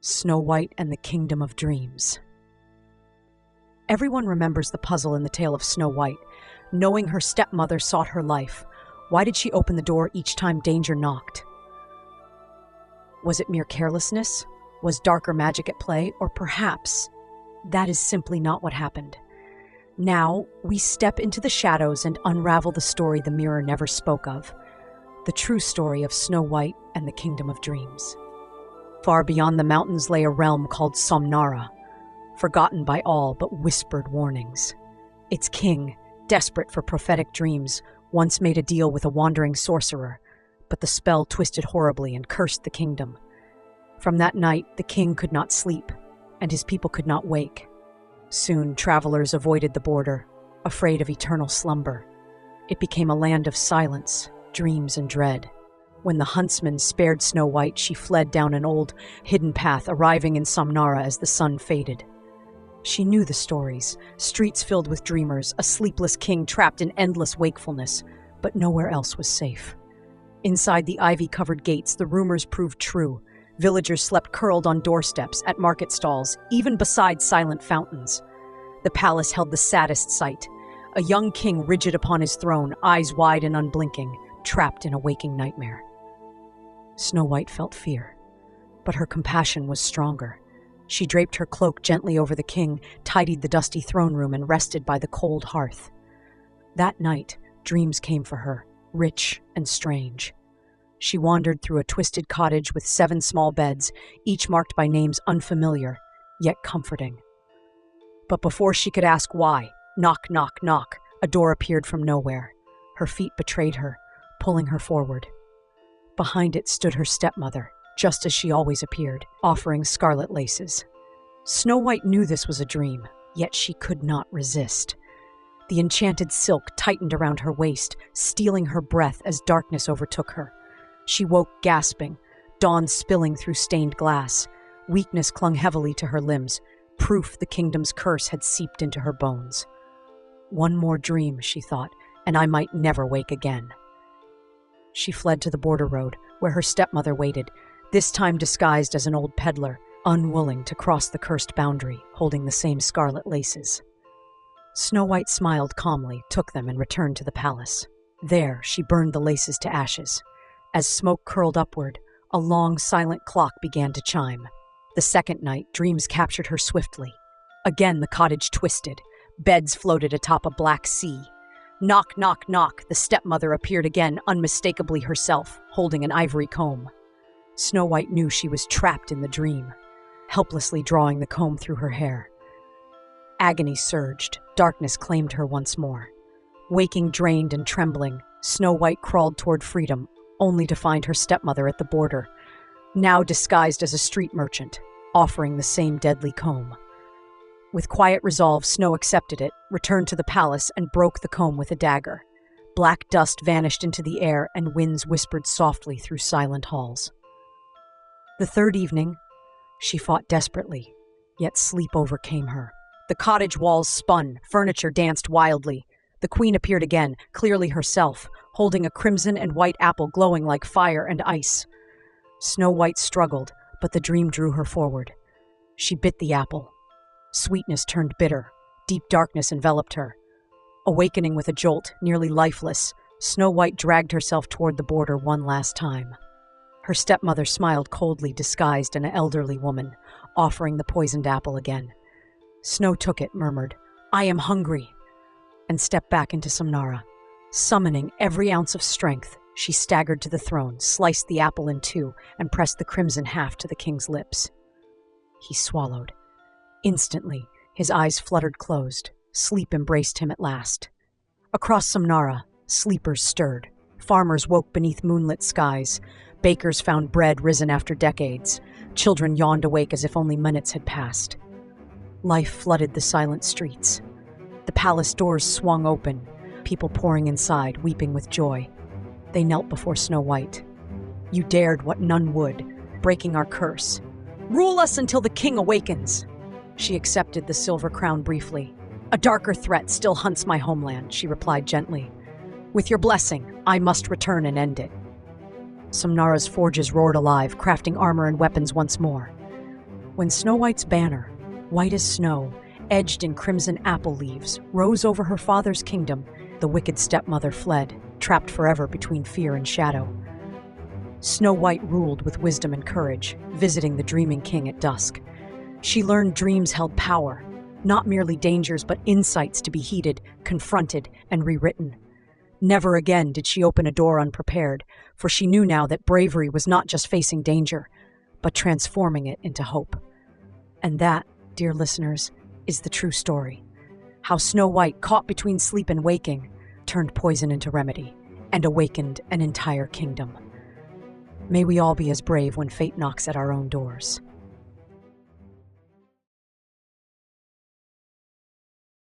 Snow White and the Kingdom of Dreams. Everyone remembers the puzzle in the tale of Snow White. Knowing her stepmother sought her life, why did she open the door each time danger knocked? Was it mere carelessness? Was darker magic at play? Or perhaps that is simply not what happened? Now, we step into the shadows and unravel the story the mirror never spoke of. The true story of Snow White and the Kingdom of Dreams. Far beyond the mountains lay a realm called Somnara, forgotten by all but whispered warnings. Its king, desperate for prophetic dreams, once made a deal with a wandering sorcerer, but the spell twisted horribly and cursed the kingdom. From that night, the king could not sleep, and his people could not wake. Soon, travelers avoided the border, afraid of eternal slumber. It became a land of silence, dreams, and dread. When the huntsman spared Snow White, she fled down an old, hidden path, arriving in Somnara as the sun faded. She knew the stories, streets filled with dreamers, a sleepless king trapped in endless wakefulness, but nowhere else was safe. Inside the ivy-covered gates, the rumors proved true. Villagers slept curled on doorsteps, at market stalls, even beside silent fountains. The palace held the saddest sight. A young king rigid upon his throne, eyes wide and unblinking, trapped in a waking nightmare. Snow White felt fear, but her compassion was stronger. She draped her cloak gently over the king, tidied the dusty throne room, and rested by the cold hearth. That night, dreams came for her, rich and strange. She wandered through a twisted cottage with 7 small beds, each marked by names unfamiliar, yet comforting. But before she could ask why, knock, knock, knock, a door appeared from nowhere. Her feet betrayed her, pulling her forward. Behind it stood her stepmother, just as she always appeared, offering scarlet laces. Snow White knew this was a dream, yet she could not resist. The enchanted silk tightened around her waist, stealing her breath as darkness overtook her. She woke gasping, dawn spilling through stained glass. Weakness clung heavily to her limbs, proof the kingdom's curse had seeped into her bones. One more dream, she thought, and I might never wake again. She fled to the border road, where her stepmother waited, this time disguised as an old peddler, unwilling to cross the cursed boundary, holding the same scarlet laces. Snow White smiled calmly, took them, and returned to the palace. There, she burned the laces to ashes. As smoke curled upward, a long, silent clock began to chime. The second night, dreams captured her swiftly. Again, the cottage twisted. Beds floated atop a black sea. Knock, knock, knock, the stepmother appeared again, unmistakably herself, holding an ivory comb. Snow White knew she was trapped in the dream, helplessly drawing the comb through her hair. Agony surged, darkness claimed her once more. Waking drained and trembling, Snow White crawled toward freedom, only to find her stepmother at the border, now disguised as a street merchant, offering the same deadly comb. With quiet resolve, Snow accepted it, returned to the palace, and broke the comb with a dagger. Black dust vanished into the air, and winds whispered softly through silent halls. The third evening, she fought desperately, yet sleep overcame her. The cottage walls spun, furniture danced wildly. The queen appeared again, clearly herself, holding a crimson and white apple glowing like fire and ice. Snow White struggled, but the dream drew her forward. She bit the apple. Sweetness turned bitter. Deep darkness enveloped her. Awakening with a jolt, nearly lifeless, Snow White dragged herself toward the border one last time. Her stepmother smiled coldly, disguised an elderly woman, offering the poisoned apple again. Snow took it, murmured, "I am hungry," and stepped back into Somnara. Summoning every ounce of strength, she staggered to the throne, sliced the apple in 2, and pressed the crimson half to the king's lips. He swallowed. Instantly, his eyes fluttered closed. Sleep embraced him at last. Across Somnara, sleepers stirred. Farmers woke beneath moonlit skies. Bakers found bread risen after decades. Children yawned awake as if only minutes had passed. Life flooded the silent streets. The palace doors swung open, people pouring inside, weeping with joy. They knelt before Snow White. "You dared what none would, breaking our curse. Rule us until the king awakens." She accepted the silver crown briefly. "A darker threat still hunts my homeland," she replied gently. "With your blessing, I must return and end it." Somnara's forges roared alive, crafting armor and weapons once more. When Snow White's banner, white as snow, edged in crimson apple leaves, rose over her father's kingdom, the wicked stepmother fled, trapped forever between fear and shadow. Snow White ruled with wisdom and courage, visiting the dreaming king at dusk. She learned dreams held power, not merely dangers but insights to be heeded, confronted, and rewritten. Never again did she open a door unprepared, for she knew now that bravery was not just facing danger, but transforming it into hope. And that, dear listeners, is the true story. How Snow White, caught between sleep and waking, turned poison into remedy and awakened an entire kingdom. May we all be as brave when fate knocks at our own doors.